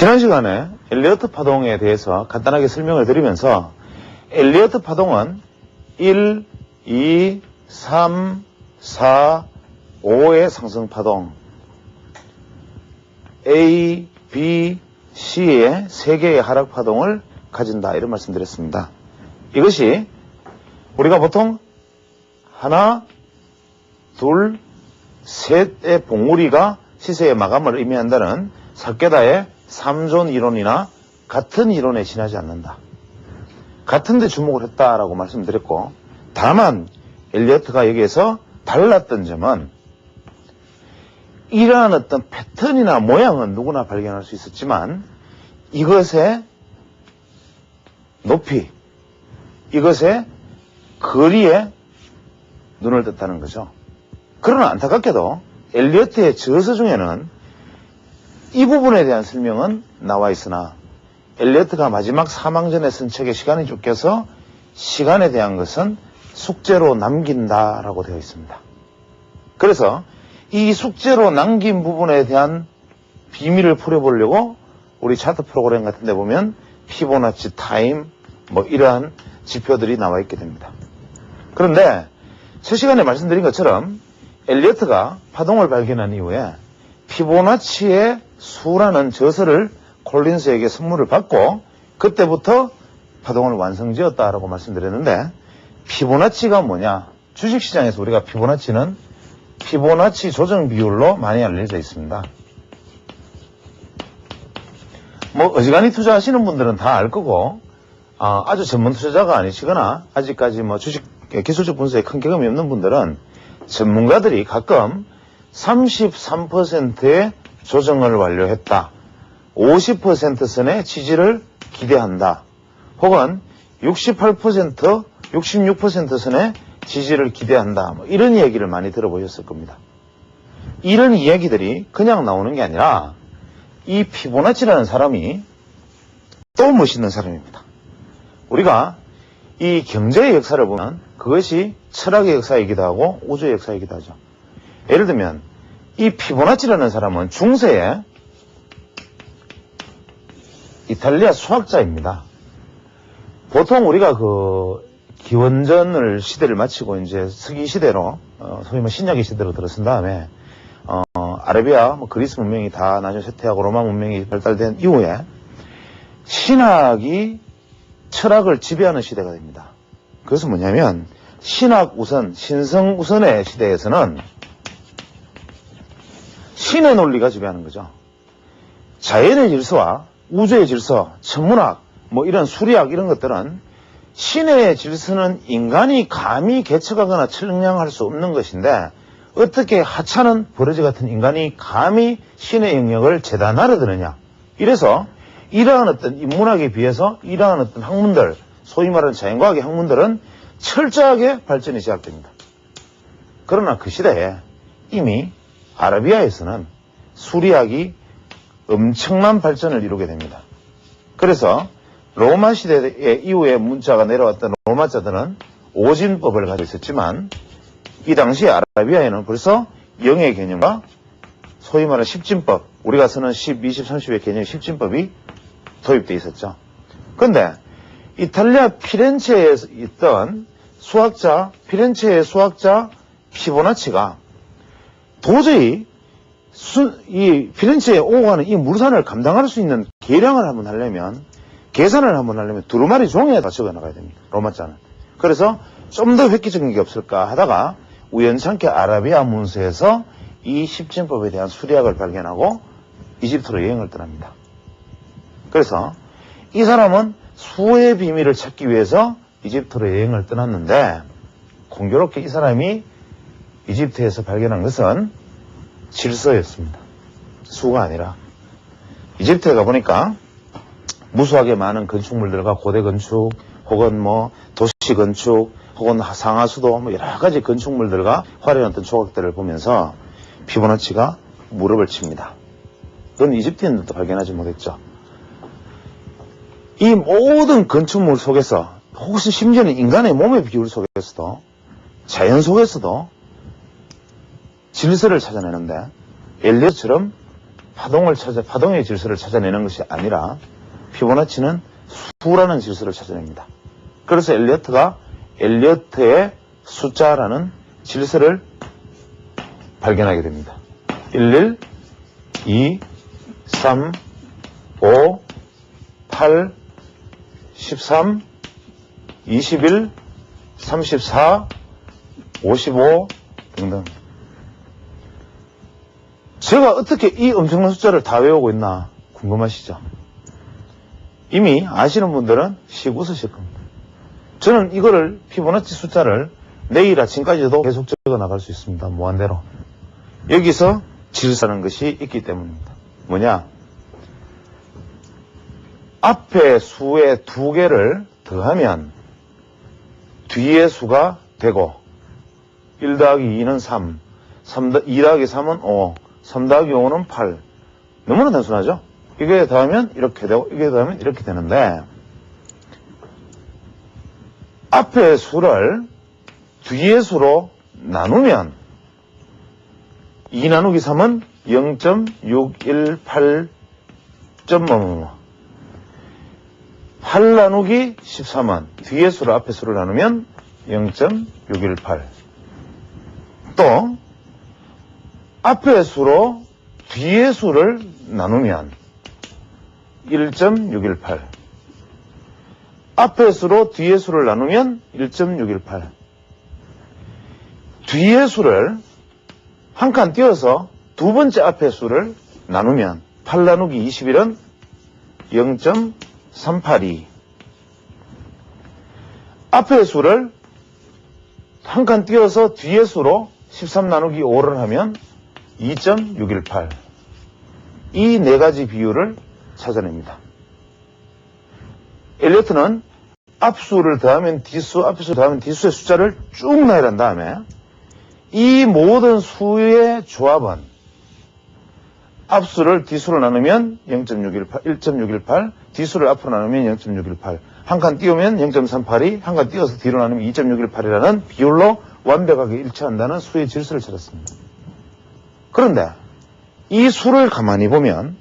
지난 시간에 엘리어트 파동에 대해서 간단하게 설명을 드리면서 엘리어트 파동은 1, 2, 3, 4, 5의 상승 파동, A, B, C의 3개의 하락 파동을 가진다 이런 말씀드렸습니다. 이것이 우리가 보통 하나, 둘, 셋의 봉우리가 시세의 마감을 의미한다는 사케다의 3존 이론이나 같은 이론에 지나지 않는다. 같은 데 주목을 했다라고 말씀드렸고, 다만 엘리어트가 여기에서 달랐던 점은 이러한 어떤 패턴이나 모양은 누구나 발견할 수 있었지만 이것의 높이, 이것의 거리에 눈을 떴다는 거죠. 그러나 안타깝게도 엘리어트의 저서 중에는 이 부분에 대한 설명은 나와 있으나 엘리어트가 마지막 사망 전에 쓴 책에 시간이 쫓겨서 시간에 대한 것은 숙제로 남긴다라고 되어 있습니다. 그래서 이 숙제로 남긴 부분에 대한 비밀을 풀어보려고 우리 차트 프로그램 같은 데 보면 피보나치 타임 뭐 이러한 지표들이 나와 있게 됩니다. 그런데 첫 시간에 말씀드린 것처럼 엘리어트가 파동을 발견한 이후에 피보나치의 수라는 저서를 콜린스에게 선물을 받고 그때부터 파동을 완성지었다라고 말씀드렸는데, 피보나치가 뭐냐? 주식시장에서 우리가 피보나치는 피보나치 조정 비율로 많이 알려져 있습니다. 뭐 어지간히 투자하시는 분들은 다 알 거고, 아주 전문 투자자가 아니시거나 아직까지 뭐 주식 기술적 분석에 큰 경험이 없는 분들은 전문가들이 가끔 33%의 조정을 완료했다, 50% 선의 지지를 기대한다, 혹은 68%, 66% 선의 지지를 기대한다, 뭐 이런 이야기를 많이 들어보셨을 겁니다. 이런 이야기들이 그냥 나오는 게 아니라 이 피보나치라는 사람이 또 멋있는 사람입니다. 우리가 이 경제의 역사를 보면 그것이 철학의 역사이기도 하고 우주의 역사이기도 하죠. 예를 들면 이 피보나치라는 사람은 중세에 이탈리아 수학자입니다. 보통 우리가 기원전을 시대를 마치고 이제 서기 시대로 소위 뭐 신약의 시대로 들어선 다음에 아라비아, 그리스 문명이 다 나중에 쇠퇴하고 로마 문명이 발달된 이후에 신학이 철학을 지배하는 시대가 됩니다. 그것은 뭐냐면 신학 우선, 신성 우선의 시대에서는 신의 논리가 지배하는 거죠. 자연의 질서와 우주의 질서, 천문학, 뭐 이런 수리학 이런 것들은 신의 질서는 인간이 감히 개척하거나 측량할 수 없는 것인데 어떻게 하찮은 버러지 같은 인간이 감히 신의 영역을 재단하려 드느냐. 이래서 이러한 어떤 인문학에 비해서 이러한 어떤 학문들, 소위 말하는 자연과학의 학문들은 철저하게 발전이 시작됩니다. 그러나 그 시대에 이미 아라비아에서는 수리학이 엄청난 발전을 이루게 됩니다. 그래서 로마 시대 이후에 문자가 내려왔던 로마자들은 오진법을 가지고 있었지만 이 당시 아라비아에는 벌써 영의 개념과 소위 말하는 십진법, 우리가 쓰는 10, 20, 30의 개념 십진법이 도입되어 있었죠. 그런데 이탈리아 피렌체에 있던 수학자, 피렌체의 수학자 피보나치가 도저히 이 피렌체에 오고 가는 이 물산을 감당할 수 있는 계량을 한번 하려면, 계산을 한번 하려면 두루마리 종이에 다 적어 나가야 됩니다. 로마자는. 그래서 좀 더 획기적인 게 없을까 하다가 우연찮게 아라비아 문서에서 이 십진법에 대한 수리학을 발견하고 이집트로 여행을 떠납니다. 그래서 이 사람은 수의 비밀을 찾기 위해서 이집트로 여행을 떠났는데, 공교롭게 이 사람이 이집트에서 발견한 것은 질서였습니다. 수가 아니라. 이집트에 가보니까 무수하게 많은 건축물들과 고대 건축, 혹은 뭐 도시 건축, 혹은 상하수도, 뭐 여러 가지 건축물들과 화려한 어떤 조각들을 보면서 피보나치가 무릎을 칩니다. 그건 이집트인들도 발견하지 못했죠. 이 모든 건축물 속에서, 혹시 심지어는 인간의 몸의 비율 속에서도, 자연 속에서도 질서를 찾아내는데 엘리어트처럼 파동의 질서를 찾아내는 것이 아니라 피보나치는 수라는 질서를 찾아냅니다. 그래서 엘리어트가 엘리어트의 숫자라는 질서를 발견하게 됩니다. 11, 2, 3, 5, 8, 13, 21, 34, 55 등등. 제가 어떻게 이 엄청난 숫자를 다 외우고 있나 궁금하시죠? 이미 아시는 분들은 씩 웃으실 겁니다. 저는 이거를 피보나치 숫자를 내일 아침까지도 계속 적어 나갈 수 있습니다. 무한대로. 여기서 질서라는 것이 있기 때문입니다. 뭐냐? 앞에 수의 두 개를 더하면 뒤의 수가 되고 1 더하기 2는 3, 2 더하기 3은 5, 3 더하기 5는 8. 너무나 단순하죠? 이게 더하면 이렇게 되고 이게 더하면 이렇게 되는데 앞의 수를 뒤의 수로 나누면 2 나누기 3은 0.618. 8 나누기 13은 뒤의 수를 앞의 수를 나누면 0.618. 또 앞의 수로 뒤의 수를 나누면 1.618. 앞의 수로 뒤의 수를 나누면 1.618. 뒤의 수를 한 칸 띄어서 두 번째 앞의 수를 나누면 8 나누기 21은 0.382. 앞의 수를 한 칸 띄어서 뒤의 수로 13 나누기 5를 하면 2.618. 이 네 가지 비율을 찾아냅니다. 엘리어트는 앞수를 더하면 뒤수, 앞수를 더하면 뒤수의 숫자를 쭉 나열한 다음에 이 모든 수의 조합은 앞수를 뒤수로 나누면 0.618, 1.618, 뒤수를 앞으로 나누면 0.618, 한 칸 띄우면 0.382, 한 칸 띄워서 뒤로 나누면 2.618이라는 비율로 완벽하게 일치한다는 수의 질서를 찾았습니다. 그런데 이 수를 가만히 보면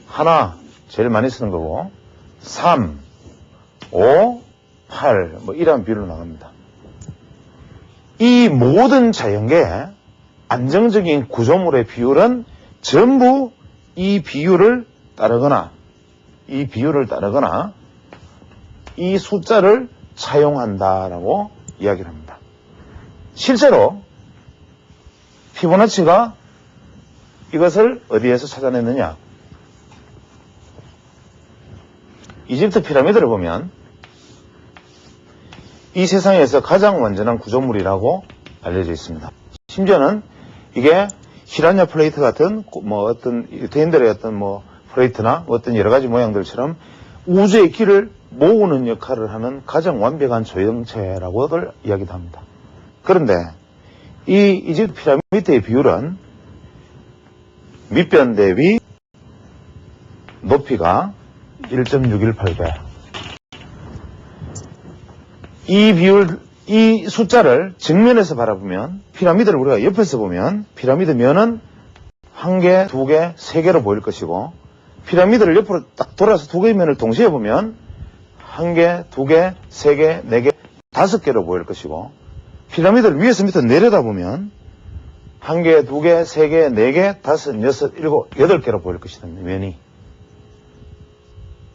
하나, 제일 많이 쓰는 거고 3, 5, 8 뭐 이런 비율로 나갑니다. 이 모든 자연계의 안정적인 구조물의 비율은 전부 이 비율을 따르거나 이 숫자를 차용한다라고 이야기를 합니다. 실제로 피보나치가 이것을 어디에서 찾아냈느냐? 이집트 피라미드를 보면 이 세상에서 가장 완전한 구조물이라고 알려져 있습니다. 심지어는 이게 히라냐 플레이트 같은 뭐 어떤 유태인들의 어떤 뭐 플레이트나 어떤 여러 가지 모양들처럼 우주의 길을 모으는 역할을 하는 가장 완벽한 조형체라고들 이야기도 합니다. 그런데 이 이집트 피라미드의 비율은 밑변 대비 높이가 1.618배. 이 숫자를 정면에서 바라보면, 피라미드를 우리가 옆에서 보면, 피라미드 면은 한 개, 두 개, 세 개로 보일 것이고, 피라미드를 옆으로 딱 돌아서 두 개의 면을 동시에 보면, 한 개, 두 개, 세 개, 네 개, 다섯 개로 보일 것이고, 피라미드를 위에서 밑으로 내려다보면, 한 개, 두 개, 세 개, 네 개, 다섯, 여섯, 일곱, 여덟 개로 보일 것이다, 면이.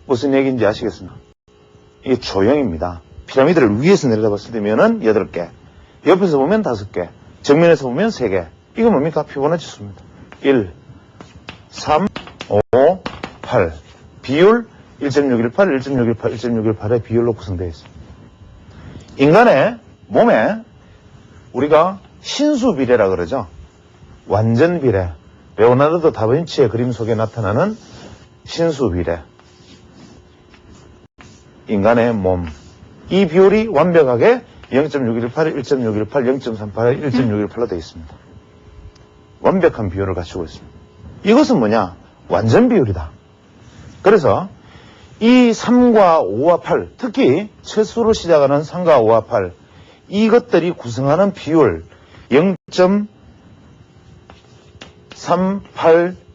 무슨 얘기인지 아시겠습니까? 이게 조형입니다. 피라미드를 위에서 내려다봤을 때 면은 8개, 옆에서 보면 5개, 정면에서 보면 3개. 이거 뭡니까? 피보나치 수입니다. 1, 3, 5, 8. 비율 1.618, 1.618, 1.618의 비율로 구성되어 있습니다. 인간의 몸에 우리가 신수비례라 그러죠. 완전비례. 레오나르도 다빈치의 그림 속에 나타나는 신수비례. 인간의 몸. 이 비율이 완벽하게 0.618, 1.618, 0.38, 1.618로 되어 있습니다. 완벽한 비율을 갖추고 있습니다. 이것은 뭐냐? 완전 비율이다. 그래서 이 3과 5와 8, 특히 최수로 시작하는 3과 5와 8, 이것들이 구성하는 비율 0.387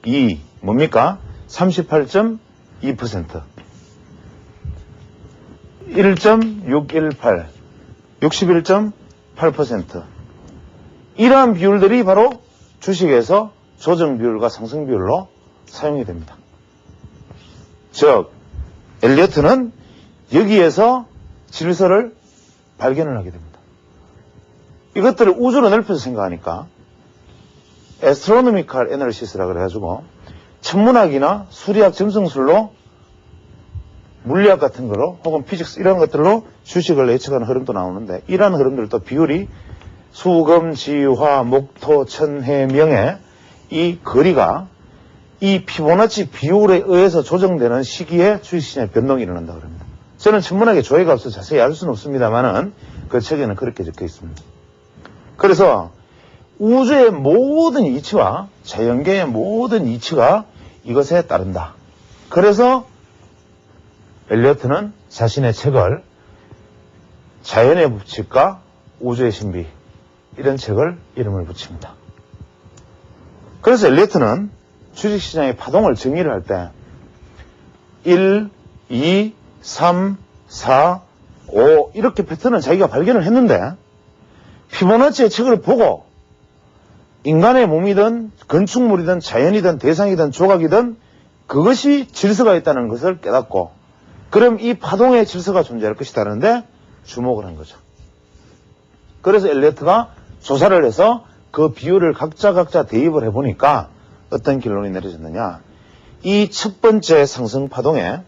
2 뭡니까? 38.2% 1.618 61.8% 이러한 비율들이 바로 주식에서 조정 비율과 상승 비율로 사용이 됩니다. 즉 엘리어트는 여기에서 질서를 발견을 하게 됩니다. 이것들을 우주로 넓혀서 생각하니까 에스트로노미컬 애널리시스라 그래가지고 천문학이나 수리학 점성술로 물리학 같은 거로 혹은 피직스 이런 것들로 주식을 예측하는 흐름도 나오는데 이러한 흐름들도 비율이 수금, 지화, 목토, 천해, 명의 이 거리가 이 피보나치 비율에 의해서 조정되는 시기에 주식시장의 변동이 일어난다고 합니다. 저는 천문학의 조회가 없어서 자세히 알 수는 없습니다만은 그 책에는 그렇게 적혀 있습니다. 그래서 우주의 모든 이치와 자연계의 모든 이치가 이것에 따른다. 그래서 엘리어트는 자신의 책을 자연의 법칙과 우주의 신비 이런 책을 이름을 붙입니다. 그래서 엘리어트는 주식시장의 파동을 정의를 할 때 1, 2, 3, 4, 5 이렇게 패턴을 자기가 발견을 했는데 피보나치의 책을 보고 인간의 몸이든 건축물이든 자연이든 대상이든 조각이든 그것이 질서가 있다는 것을 깨닫고 그럼 이 파동의 질서가 존재할 것이다는데 주목을 한 거죠. 그래서 엘리어트가 조사를 해서 그 비율을 각자 대입을 해보니까 어떤 결론이 내려졌느냐. 이 첫 번째 상승 파동에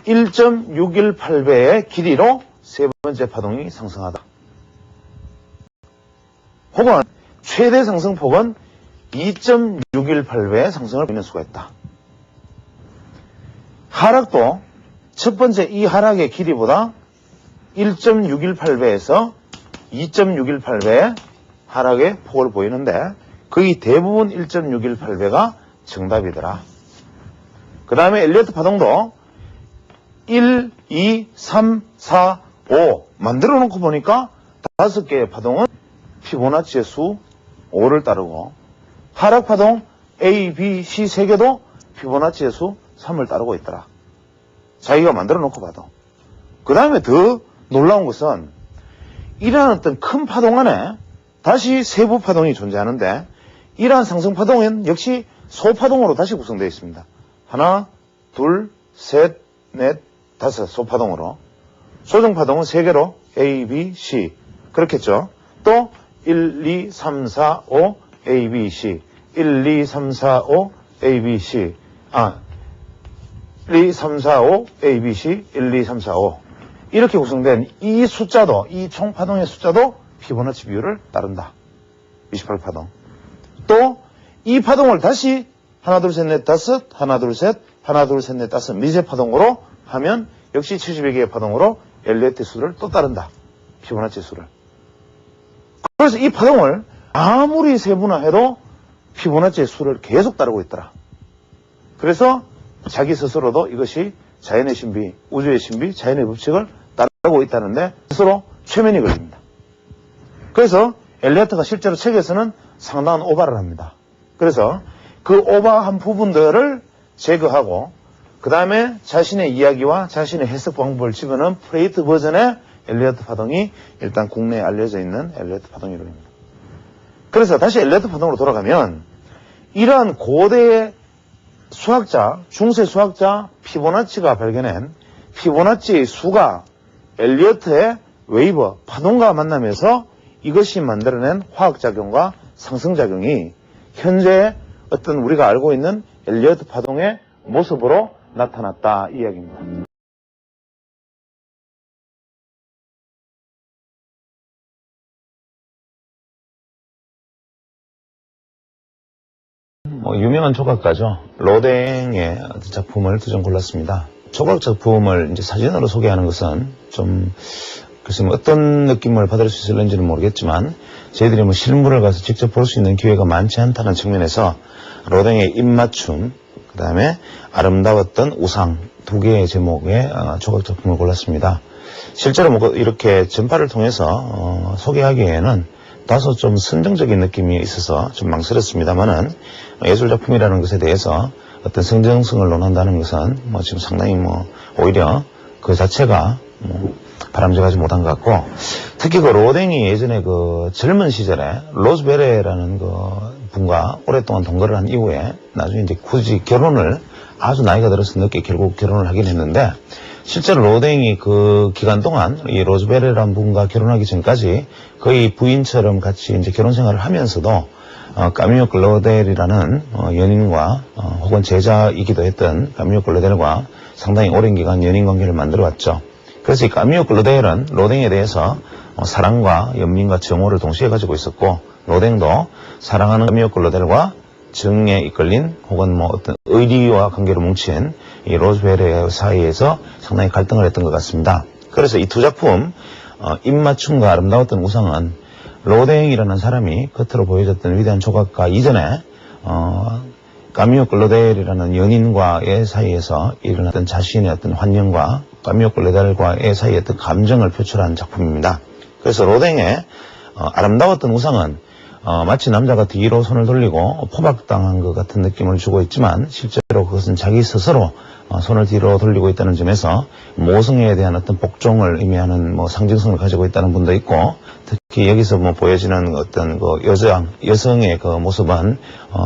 1.618배의 길이로 세 번째 파동이 상승하다. 혹은 최대 상승폭은 2.618배의 상승을 보이는 수가 있다. 하락도 첫 번째 이 하락의 길이보다 1.618배에서 2.618배의 하락의 폭을 보이는데 거의 대부분 1.618배가 정답이더라. 그 다음에 엘리어트 파동도 1, 2, 3, 4, 5 만들어 놓고 보니까 5개의 파동은 피보나치의 수 5를 따르고 하락 파동 A, B, C 3개도 피보나치의 수 3을 따르고 있더라. 자기가 만들어 놓고 봐도. 그 다음에 더 놀라운 것은 이러한 어떤 큰 파동 안에 다시 세부 파동이 존재하는데 이러한 상승 파동은 역시 소파동으로 다시 구성되어 있습니다. 하나, 둘, 셋, 넷, 다섯 소파동으로. 조정 파동은 3개로 A, B, C 그렇겠죠. 또 1, 2, 3, 4, 5 A, B, C 1, 2, 3, 4, 5 A, B, C 1, 2, 3, 4, 5 A, B, C 1, 2, 3, 4, 5 이렇게 구성된 이 숫자도 이 총파동의 숫자도 피보나치 비율을 따른다. 28파동. 또 이 파동을 다시 하나 둘 셋 넷 다섯 하나 둘 셋 하나 둘 셋 넷 다섯 미세 파동으로 하면 역시 72개의 파동으로 엘리어트 수를 또 따른다. 피보나치 수를. 그래서 이 파동을 아무리 세분화해도 피보나치의 수를 계속 따르고 있더라. 그래서 자기 스스로도 이것이 자연의 신비, 우주의 신비, 자연의 법칙을 따르고 있다는데 스스로 최면이 걸립니다. 그래서 엘리어트가 실제로 책에서는 상당한 오바를 합니다. 그래서 그 오바한 부분들을 제거하고 그 다음에 자신의 이야기와 자신의 해석 방법을 집어넣은 프레이트 버전의 엘리어트 파동이 일단 국내에 알려져 있는 엘리어트 파동 이론입니다. 그래서 다시 엘리어트 파동으로 돌아가면 이러한 고대의 수학자, 중세 수학자 피보나치가 발견한 피보나치의 수가 엘리어트의 웨이버, 파동과 만나면서 이것이 만들어낸 화학작용과 상승작용이 현재 어떤 우리가 알고 있는 엘리어트 파동의 모습으로 나타났다 이 이야기입니다. 유명한 조각가죠. 로댕의 작품을 두 점 골랐습니다. 조각 작품을 이제 사진으로 소개하는 것은 좀 글쎄 어떤 느낌을 받을 수 있을는지는 모르겠지만 저희들이 실물을 가서 직접 볼 수 있는 기회가 많지 않다는 측면에서 로댕의 입맞춤, 그 다음에 아름다웠던 우상 두 개의 제목의 조각 작품을 골랐습니다. 실제로 이렇게 전파를 통해서 소개하기에는 다소 좀 선정적인 느낌이 있어서 좀 망설였습니다만은 예술작품이라는 것에 대해서 어떤 성정성을 논한다는 것은 뭐 지금 상당히 뭐 오히려 그 자체가 뭐 바람직하지 못한 것 같고, 특히 그 로댕이 예전에 그 젊은 시절에 로즈 베레라는 그 분과 오랫동안 동거를 한 이후에 나중에 이제 굳이 결혼을 아주 나이가 들어서 늦게 결국 결혼을 하긴 했는데, 실제로 로댕이 그 기간 동안 이 로즈 베레라는 분과 결혼하기 전까지 거의 부인처럼 같이 이제 결혼 생활을 하면서도 까미오 클로델이라는 연인과 혹은 제자이기도 했던 까미오 클로델과 상당히 오랜 기간 연인 관계를 만들어 왔죠. 그래서 이 까미오 클로델은 로댕에 대해서 사랑과 연민과 정오를 동시에 가지고 있었고, 로댕도 사랑하는 까미오 클로델과 정에 이끌린 혹은 뭐 어떤 의리와 관계로 뭉친 이 로즈 베레 사이에서 상당히 갈등을 했던 것 같습니다. 그래서 이 두 작품 입맞춤과 아름다웠던 우상은 로댕이라는 사람이 겉으로 보여줬던 위대한 조각가 이전에 까미오 클로델이라는 연인과의 사이에서 일어났던 자신의 어떤 환영과 까미오 클로델과의 사이의 어떤 감정을 표출한 작품입니다. 그래서 로댕의 아름다웠던 우상은 마치 남자가 뒤로 손을 돌리고 포박당한 것 같은 느낌을 주고 있지만, 실제로 그것은 자기 스스로 손을 뒤로 돌리고 있다는 점에서 모성애에 대한 어떤 복종을 의미하는 뭐 상징성을 가지고 있다는 분도 있고, 특히 여기서 뭐 보여지는 어떤 그 여성의 그 모습은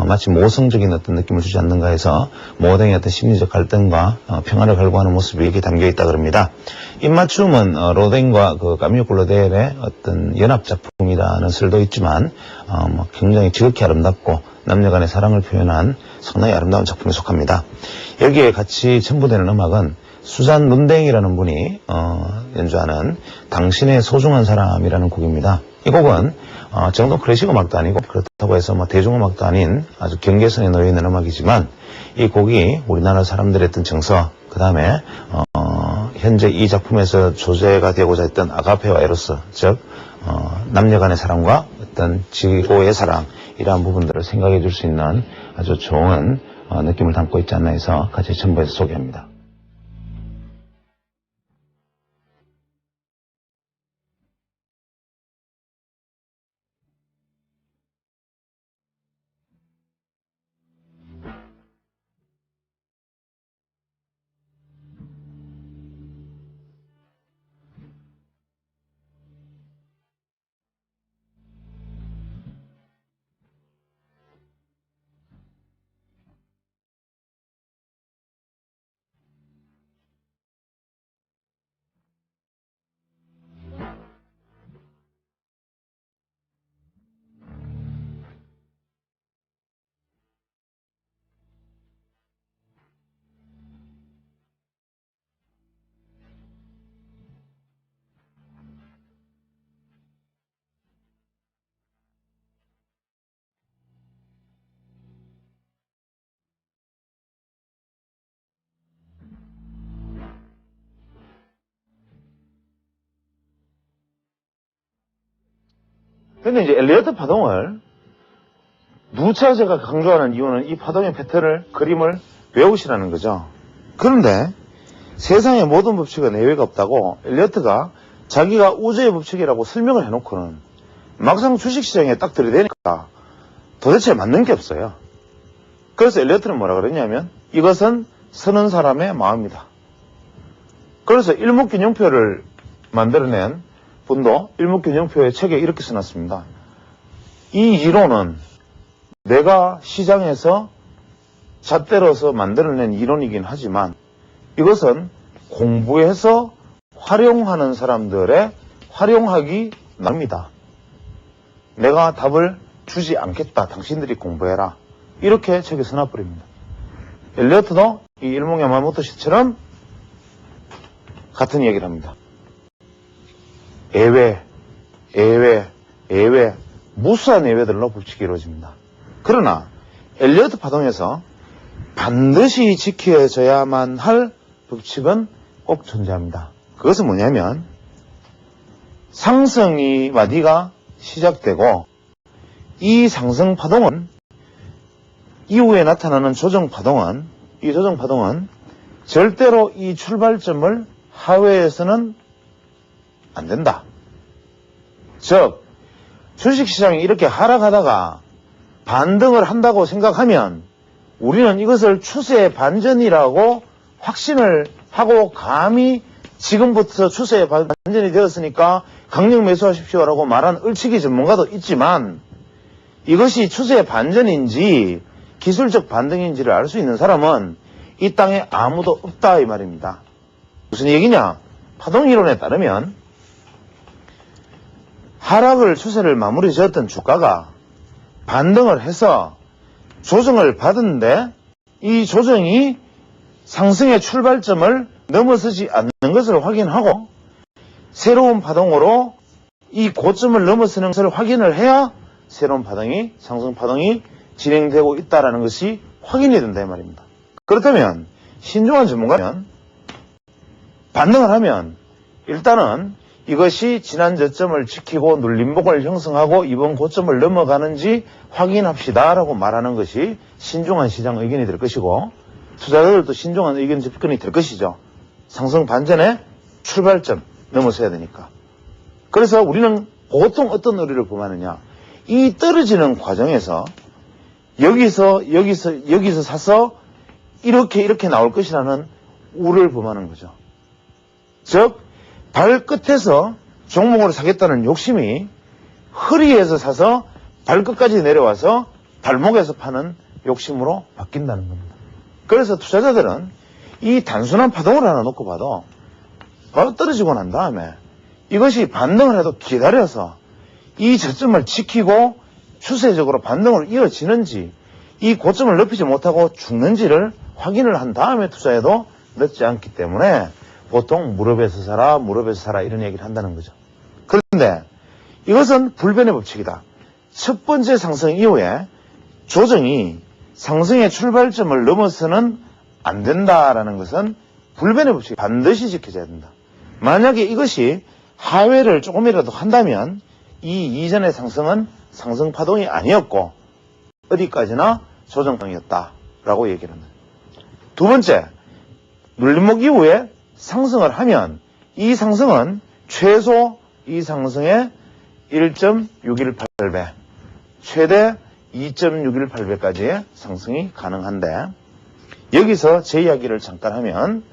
마치 모성적인 어떤 느낌을 주지 않는가 해서 모댕의 어떤 심리적 갈등과 평화를 갈구하는 모습이 여기 담겨 있다 그럽니다. 입맞춤은 로댕과 그 까미오 클로델의 어떤 연합 작품이라는 설도 있지만 뭐 굉장히 지극히 아름답고 남녀 간의 사랑을 표현한 상당히 아름다운 작품에 속합니다. 여기에 같이 첨부되는 음악은 수잔 눈댕이라는 분이 연주하는 당신의 소중한 사람이라는 곡입니다. 이 곡은 정통 클래식 음악도 아니고 그렇다고 해서 뭐 대중음악도 아닌 아주 경계선에 놓여 있는 음악이지만, 이 곡이 우리나라 사람들의 어떤 정서, 그 다음에 현재 이 작품에서 조제가 되고자 했던 아가페와 에로스, 즉 남녀 간의 사랑과 어떤 지고의 사랑, 이러한 부분들을 생각해 줄 수 있는 아주 좋은 느낌을 담고 있지 않나 해서 같이 첨부해서 소개합니다. 근데 이제 엘리어트 파동을 누차 제가 강조하는 이유는 이 파동의 패턴을, 그림을 외우시라는 거죠. 그런데 세상의 모든 법칙은 예외가 없다고 엘리어트가 자기가 우주의 법칙이라고 설명을 해놓고는 막상 주식시장에 딱 들이대니까 도대체 맞는 게 없어요. 그래서 엘리어트는 뭐라 그랬냐면, 이것은 서는 사람의 마음이다. 그래서 일목균형표를 만들어낸 분도 일목균형표의 책에 이렇게 써놨습니다. 이 이론은 내가 시장에서 잣대로서 만들어낸 이론이긴 하지만 이것은 공부해서 활용하는 사람들의 활용하기 나름이다. 내가 답을 주지 않겠다. 당신들이 공부해라. 이렇게 책에 써놔버립니다. 엘리어트도 이 일몽 야마모토 씨처럼 같은 얘기를 합니다. 예외, 무수한 예외들로 법칙이 이루어집니다. 그러나 엘리어트 파동에서 반드시 지켜져야만 할 법칙은 꼭 존재합니다. 그것은 뭐냐면, 상승이 와디가 시작되고 이 상승 파동은 이후에 나타나는 조정 파동은, 이 조정 파동은 절대로 이 출발점을 하회해서는 안 된다. 즉 주식시장이 이렇게 하락하다가 반등을 한다고 생각하면 우리는 이것을 추세 반전이라고 확신을 하고 감히 지금부터 추세 반전이 되었으니까 강력 매수하십시오라고 말한 을치기 전문가도 있지만 이것이 추세 반전인지 기술적 반등인지를 알 수 있는 사람은 이 땅에 아무도 없다 이 말입니다. 무슨 얘기냐? 파동이론에 따르면 하락을 추세를 마무리 지었던 주가가 반등을 해서 조정을 받은데 이 조정이 상승의 출발점을 넘어서지 않는 것을 확인하고 새로운 파동으로 이 고점을 넘어서는 것을 확인을 해야 새로운 파동이, 상승 파동이 진행되고 있다는 것이 확인이 된다 이 말입니다. 그렇다면 신중한 전문가는 반등을 하면 일단은 이것이 지난 저점을 지키고 눌림목을 형성하고 이번 고점을 넘어가는지 확인합시다라고 말하는 것이 신중한 시장 의견이 될 것이고 투자자들도 신중한 의견 접근이 될 것이죠. 상승 반전의 출발점 넘어서야 되니까. 그래서 우리는 보통 어떤 의리를 범하느냐. 이 떨어지는 과정에서 여기서 사서 이렇게 나올 것이라는 우를 범하는 거죠. 즉 발끝에서 종목을 사겠다는 욕심이 허리에서 사서 발끝까지 내려와서 발목에서 파는 욕심으로 바뀐다는 겁니다. 그래서 투자자들은 이 단순한 파동을 하나 놓고 봐도 바로 떨어지고 난 다음에 이것이 반등을 해도 기다려서 이 저점을 지키고 추세적으로 반등으로 이어지는지 이 고점을 높이지 못하고 죽는지를 확인을 한 다음에 투자해도 늦지 않기 때문에 보통 무릎에서 사라 이런 얘기를 한다는 거죠. 그런데 이것은 불변의 법칙이다. 첫 번째 상승 이후에 조정이 상승의 출발점을 넘어서는 안 된다라는 것은 불변의 법칙이 반드시 지켜져야 된다. 만약에 이것이 하회를 조금이라도 한다면 이 이전의 상승은 상승 파동이 아니었고 어디까지나 조정성이었다라고 얘기를 합니다. 두 번째, 눌림목 이후에 상승을 하면 이 상승은 최소 이 상승의 1.618배, 최대 2.618배까지의 상승이 가능한데 여기서 제 이야기를 잠깐 하면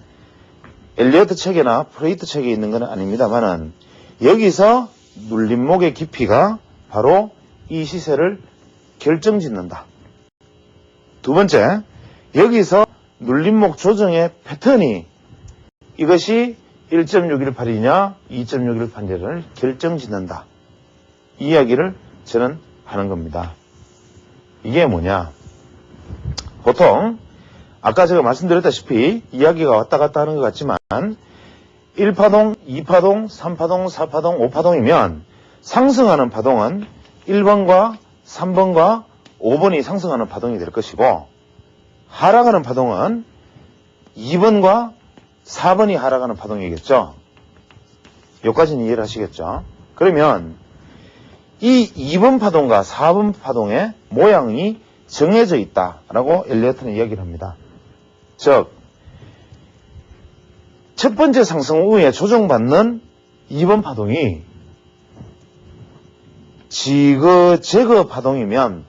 엘리어트 책이나 프레이트 책에 있는 건 아닙니다만은 여기서 눌림목의 깊이가 바로 이 시세를 결정짓는다. 두 번째, 여기서 눌림목 조정의 패턴이 이것이 1.618이냐 2.618냐를 결정짓는다. 이 이야기를 저는 하는 겁니다. 이게 뭐냐? 보통 아까 제가 말씀드렸다시피 이야기가 왔다 갔다 하는 것 같지만 1파동, 2파동, 3파동, 4파동, 5파동이면 상승하는 파동은 1번과 3번과 5번이 상승하는 파동이 될 것이고 하락하는 파동은 2번과 4번이 하락하는 파동이겠죠. 여기까지는 이해를 하시겠죠. 그러면 이 2번 파동과 4번 파동의 모양이 정해져 있다라고 엘리어트는 이야기를 합니다. 즉, 첫 번째 상승 후에 조정받는 2번 파동이 지그재그 파동이면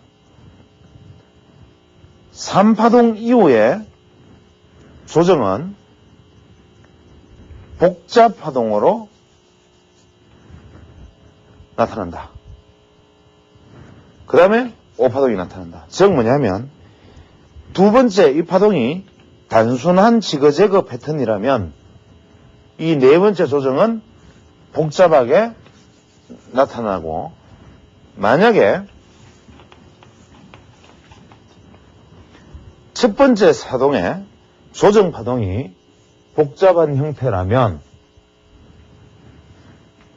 3파동 이후에 조정은 복잡 파동으로 나타난다. 그 다음에 5파동이 나타난다. 즉 뭐냐면 두 번째 이 파동이 단순한 지그재그 패턴이라면 이 네 번째 조정은 복잡하게 나타나고 만약에 첫 번째 파동의 조정 파동이 복잡한 형태라면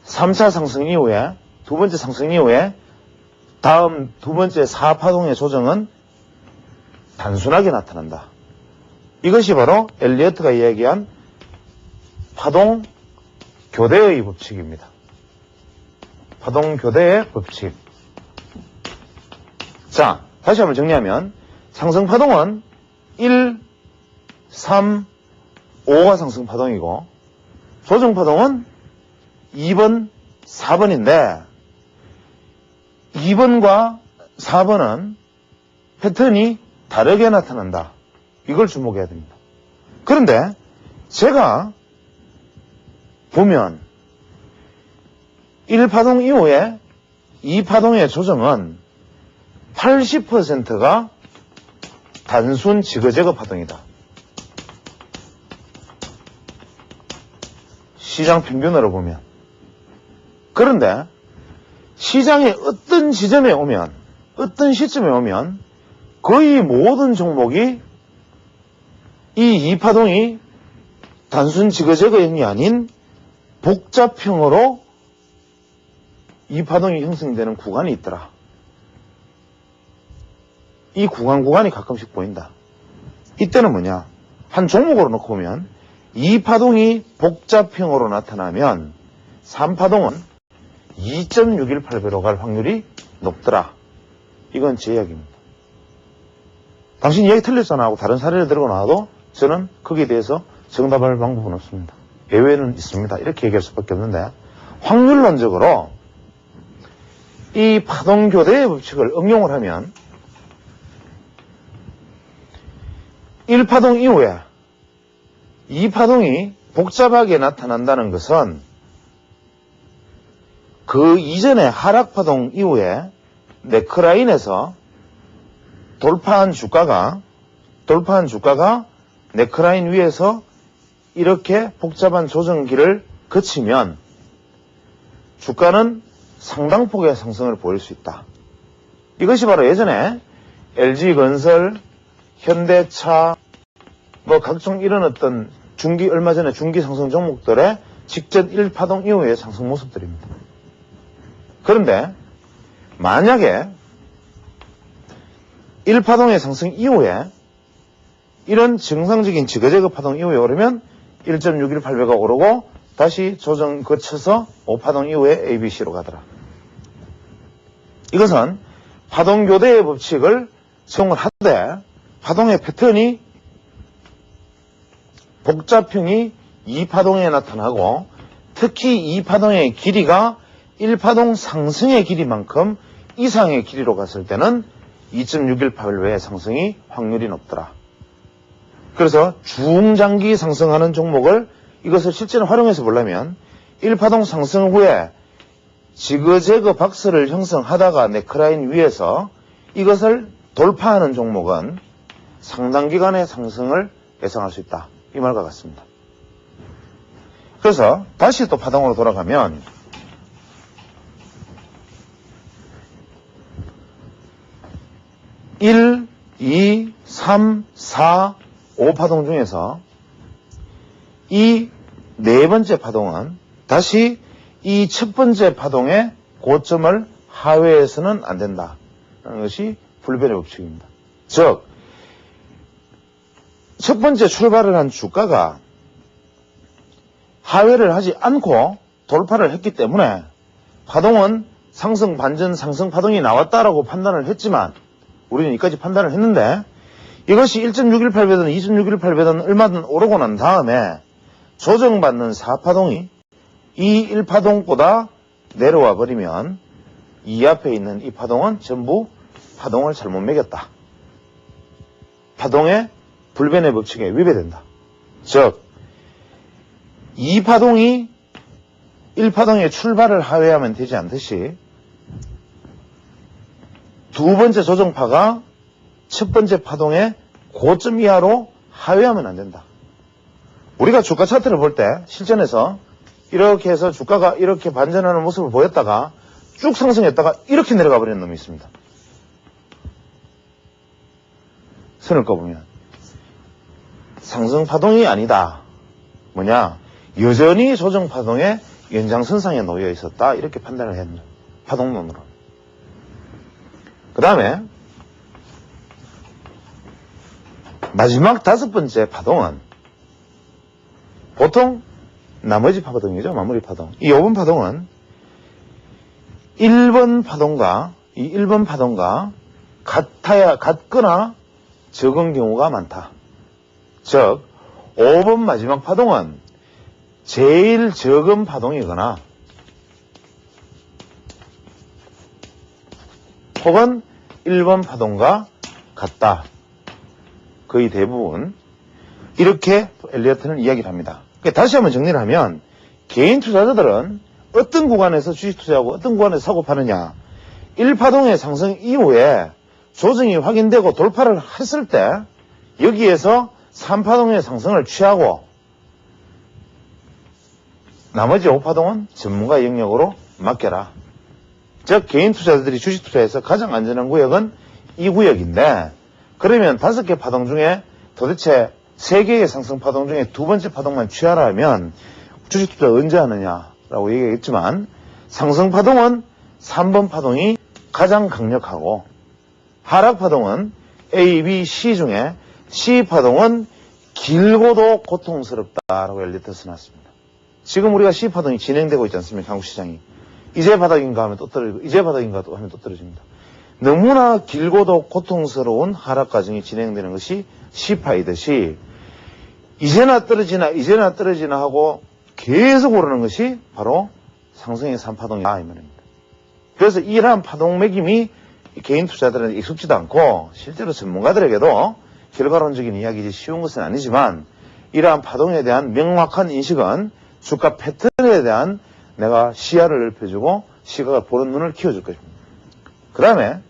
3차 상승 이후에 두 번째 상승 이후에 다음 두 번째 4파동의 조정은 단순하게 나타난다. 이것이 바로 엘리어트가 이야기한 파동 교대의 법칙입니다. 파동 교대의 법칙. 자, 다시 한번 정리하면 상승 파동은 1, 3, 5가 상승 파동이고 조정 파동은 2번, 4번인데 2번과 4번은 패턴이 다르게 나타난다. 이걸 주목해야 됩니다. 그런데 제가 보면 1파동 이후에 2파동의 조정은 80%가 단순 지그재그 파동이다. 시장 평균으로 보면. 그런데 시장의 어떤 지점에 오면, 어떤 시점에 오면 거의 모든 종목이 이 2파동이 단순 지그재그형이 아닌 복잡형으로 2파동이 형성되는 구간이 있더라. 이 구간이 가끔씩 보인다. 이때는 뭐냐? 한 종목으로 놓고 보면 2파동이 복잡형으로 나타나면 3파동은 2.618배로 갈 확률이 높더라. 이건 제 이야기입니다. 당신 이야기 틀렸잖아 하고 다른 사례를 들고 나와도 저는 거기에 대해서 정답할 방법은 없습니다. 예외는 있습니다. 이렇게 얘기할 수밖에 없는데 확률론적으로 이 파동교대의 법칙을 응용을 하면 1파동 이후에 2파동이 복잡하게 나타난다는 것은 그 이전의 하락파동 이후에 네크라인에서 돌파한 주가가 네크라인 위에서 이렇게 복잡한 조정기를 거치면 주가는 상당폭의 상승을 보일 수 있다. 이것이 바로 예전에 LG건설, 현대차, 각종 이런 어떤 얼마 전에 중기 상승 종목들의 직전 1파동 이후의 상승 모습들입니다. 그런데 만약에 1파동의 상승 이후에 이런 정상적인 지그재그 파동 이후에 오르면 1.618배가 오르고 다시 조정 거쳐서 5파동 이후에 ABC로 가더라. 이것은 파동교대의 법칙을 적용을 하되 파동의 패턴이 복잡형이 2파동에 나타나고 특히 2파동의 길이가 1파동 상승의 길이만큼 이상의 길이로 갔을 때는 2.618배의 상승이 확률이 높더라. 그래서 중장기 상승하는 종목을 이것을 실제로 활용해서 보려면 1파동 상승 후에 지그재그 박스를 형성하다가 네크라인 위에서 이것을 돌파하는 종목은 상당 기간의 상승을 예상할 수 있다. 이 말과 같습니다. 그래서 다시 또 파동으로 돌아가면 1, 2, 3, 4, 5파동 중에서 이 네 번째 파동은 다시 이 첫 번째 파동의 고점을 하회해서는 안 된다. 라는 것이 불변의 법칙입니다. 즉, 첫 번째 출발을 한 주가가 하회를 하지 않고 돌파를 했기 때문에 파동은 상승 반전 상승 파동이 나왔다라고 판단을 했지만 우리는 여기까지 판단을 했는데 이것이 1.618배든 2.618배든 얼마든 오르고 난 다음에 조정받는 4파동이 이 1파동보다 내려와 버리면 이 앞에 있는 이 파동은 전부 파동을 잘못 매겼다. 파동의 불변의 법칙에 위배된다. 즉 2파동이 1파동의 출발을 하회하면 되지 않듯이 두 번째 조정파가 첫 번째 파동의 고점 이하로 하회하면 안 된다. 우리가 주가 차트를 볼 때 실전에서 이렇게 해서 주가가 이렇게 반전하는 모습을 보였다가 쭉 상승했다가 이렇게 내려가 버리는 놈이 있습니다. 선을 꺼보면 상승 파동이 아니다. 뭐냐? 여전히 조정 파동의 연장선상에 놓여 있었다. 이렇게 판단을 했는 파동론으로. 그 다음에 마지막 다섯 번째 파동은 보통 나머지 파동이죠. 마무리 파동. 이 5번 파동은 1번 파동과 이 1번 파동과 같거나 적은 경우가 많다. 즉 5번 마지막 파동은 제일 적은 파동이거나 혹은 1번 파동과 같다. 거의 대부분 이렇게 엘리어트는 이야기를 합니다. 그러니까 다시 한번 정리를 하면 개인 투자자들은 어떤 구간에서 주식 투자하고 어떤 구간에서 사고 파느냐, 1파동의 상승 이후에 조정이 확인되고 돌파를 했을 때 여기에서 3파동의 상승을 취하고 나머지 5파동은 전문가 영역으로 맡겨라. 즉 개인 투자자들이 주식 투자에서 가장 안전한 구역은 이 구역인데, 그러면 5개 파동 중에 도대체 3개의 상승 파동 중에 두 번째 파동만 취하라 하면 주식 투자 언제 하느냐라고 얘기했지만, 상승 파동은 3번 파동이 가장 강력하고 하락 파동은 A, B, C 중에 C 파동은 길고도 고통스럽다라고 엘리트 써놨습니다. 지금 우리가 C 파동이 진행되고 있지 않습니까? 한국 시장이. 이제 바닥인가 하면 또 떨어지고 이제 바닥인가 하면 또 떨어집니다. 너무나 길고도 고통스러운 하락 과정이 진행되는 것이 C파이듯이 이제나 떨어지나 하고 계속 오르는 것이 바로 상승의 3파동이다 이 말입니다. 그래서 이러한 파동 매김이 개인 투자들은 익숙지도 않고 실제로 전문가들에게도 결과론적인 이야기이지 쉬운 것은 아니지만, 이러한 파동에 대한 명확한 인식은 주가 패턴에 대한 내가 시야를 넓혀주고 시각을 보는 눈을 키워줄 것입니다. 그 다음에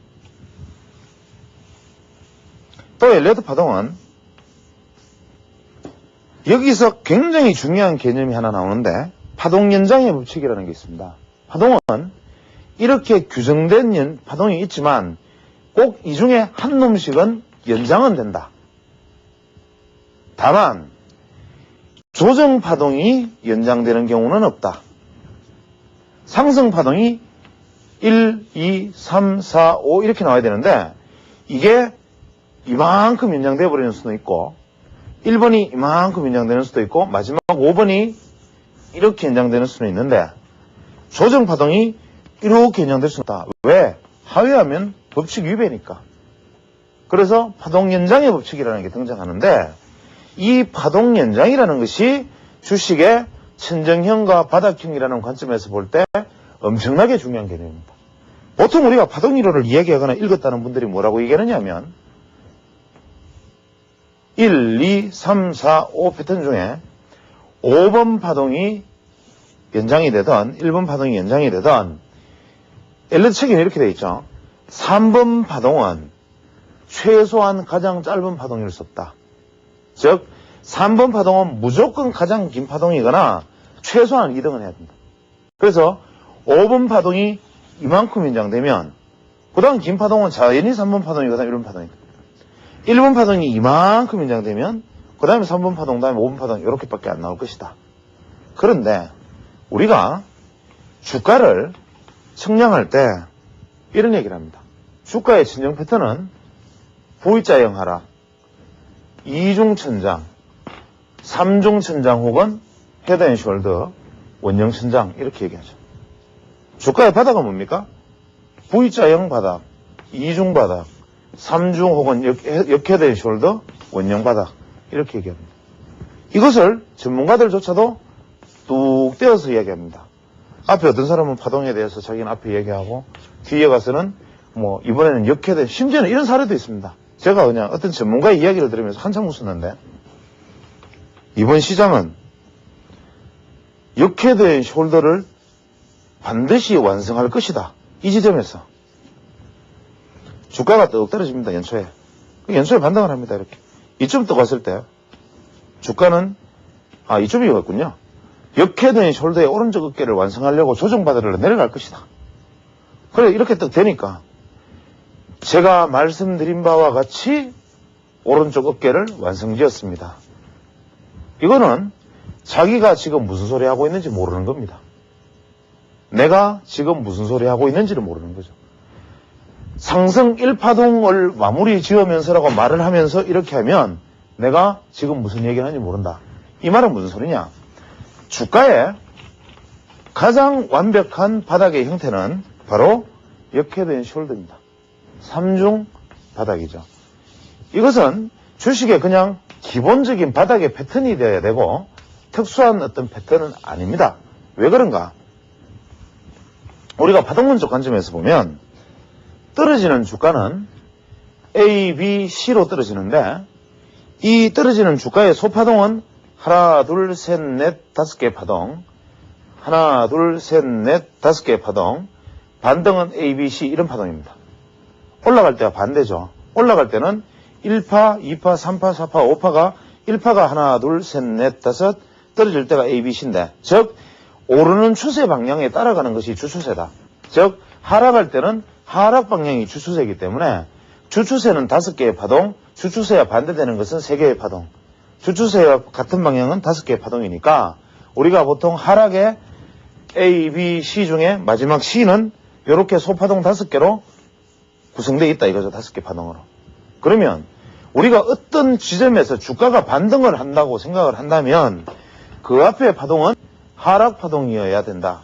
또 엘리어트 파동은 여기서 굉장히 중요한 개념이 하나 나오는데, 파동 연장의 법칙이라는 게 있습니다. 파동은 이렇게 규정된 파동이 있지만 꼭 이 중에 한 놈씩은 연장은 된다. 다만 조정 파동이 연장되는 경우는 없다. 상승 파동이 1, 2, 3, 4, 5 이렇게 나와야 되는데 이게 이만큼 연장되어 버리는 수도 있고 1번이 이만큼 연장되는 수도 있고 마지막 5번이 이렇게 연장되는 수는 있는데, 조정 파동이 이렇게 연장될 수 있다. 왜? 하회하면 법칙 위배니까. 그래서 파동 연장의 법칙이라는 게 등장하는데, 이 파동 연장이라는 것이 주식의 천정형과 바닥형이라는 관점에서 볼 때 엄청나게 중요한 개념입니다. 보통 우리가 파동 이론을 이야기하거나 읽었다는 분들이 뭐라고 얘기하느냐면 1, 2, 3, 4, 5 패턴 중에 5번 파동이 연장이 되든 1번 파동이 연장이 되든 엘리트 책에는 이렇게 되어 있죠. 3번 파동은 최소한 가장 짧은 파동일 수 없다. 즉 3번 파동은 무조건 가장 긴 파동이거나 최소한 2등은 해야 된다. 그래서 5번 파동이 이만큼 연장되면 그 다음 긴 파동은 자연히 3번 파동이 그 다음 1번 파동이다. 1번 파동이 이만큼 연장되면 그 다음에 3번 파동, 그 다음에 5번 파동 이렇게밖에 안 나올 것이다. 그런데 우리가 주가를 측량할 때 이런 얘기를 합니다. 주가의 진정 패턴은 V자형 하락, 2중 천장, 3중 천장 혹은 헤드 앤 숄더, 원형 천장 이렇게 얘기하죠. 주가의 바닥은 뭡니까? V자형 바닥, 2중 바닥, 3중 혹은 역헤드 앤 숄더, 원형 바닥 이렇게 얘기합니다. 이것을 전문가들조차도 뚝 떼어서 이야기합니다. 앞에 어떤 사람은 파동에 대해서 자기는 앞에 얘기하고 뒤에 가서는 뭐 이번에는 역헤드, 심지어는 이런 사례도 있습니다. 제가 그냥 어떤 전문가의 이야기를 들으면서 한참 웃었는데, 이번 시장은 역헤드 앤 숄더를 반드시 완성할 것이다. 이 지점에서 주가가 떡 떨어집니다. 연초에. 연초에 반등을 합니다. 이렇게. 이쯤 또 갔을 때 주가는 이쯤이었군요. 역헤드 앤 숄더의 오른쪽 어깨를 완성하려고 조정받으러 내려갈 것이다. 그래 이렇게 딱 되니까 제가 말씀드린 바와 같이 오른쪽 어깨를 완성지었습니다. 이거는 자기가 지금 무슨 소리 하고 있는지 모르는 겁니다. 내가 지금 무슨 소리 하고 있는지를 모르는 거죠. 상승 1파동을 마무리 지으면서라고 말을 하면서 이렇게 하면 내가 지금 무슨 얘기를 하는지 모른다. 이 말은 무슨 소리냐? 주가의 가장 완벽한 바닥의 형태는 바로 역헤드 앤 숄더입니다. 3중 바닥이죠. 이것은 주식의 그냥 기본적인 바닥의 패턴이 되어야 되고 특수한 어떤 패턴은 아닙니다. 왜 그런가? 우리가 파동론적 관점에서 보면 떨어지는 주가는 A, B, C로 떨어지는데 이 떨어지는 주가의 소파동은 하나, 둘, 셋, 넷, 다섯 개의 파동, 하나, 둘, 셋, 넷, 다섯 개의 파동, 반등은 A, B, C 이런 파동입니다. 올라갈 때와 반대죠. 올라갈 때는 1파, 2파, 3파, 4파, 5파가 1파가 하나, 둘, 셋, 넷, 다섯, 떨어질 때가 A, B, C인데 즉 오르는 추세 방향에 따라가는 것이 주추세다. 즉 하락할 때는 하락 방향이 주추세이기 때문에 주추세는 5개의 파동, 주추세와 반대되는 것은 3개의 파동, 주추세와 같은 방향은 5개의 파동이니까 우리가 보통 하락에 A, B, C 중에 마지막 C는 이렇게 소파동 5개로 구성되어 있다 이거죠. 5개 파동으로. 그러면 우리가 어떤 지점에서 주가가 반등을 한다고 생각을 한다면 그 앞의 파동은 하락 파동이어야 된다.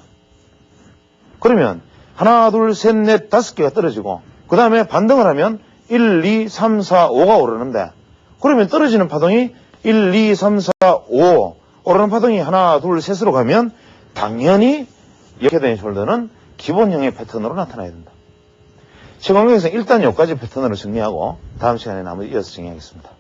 그러면 하나, 둘, 셋, 넷, 5개가 떨어지고 그 다음에 반등을 하면 1, 2, 3, 4, 5가 오르는데 그러면 떨어지는 파동이 1, 2, 3, 4, 5 오르는 파동이 하나, 둘, 셋으로 가면 당연히 이렇게 된 숄더는 기본형의 패턴으로 나타나야 된다. 최강경에서 일단 여기까지 패턴으로 정리하고 다음 시간에 나머지 이어서 정리하겠습니다.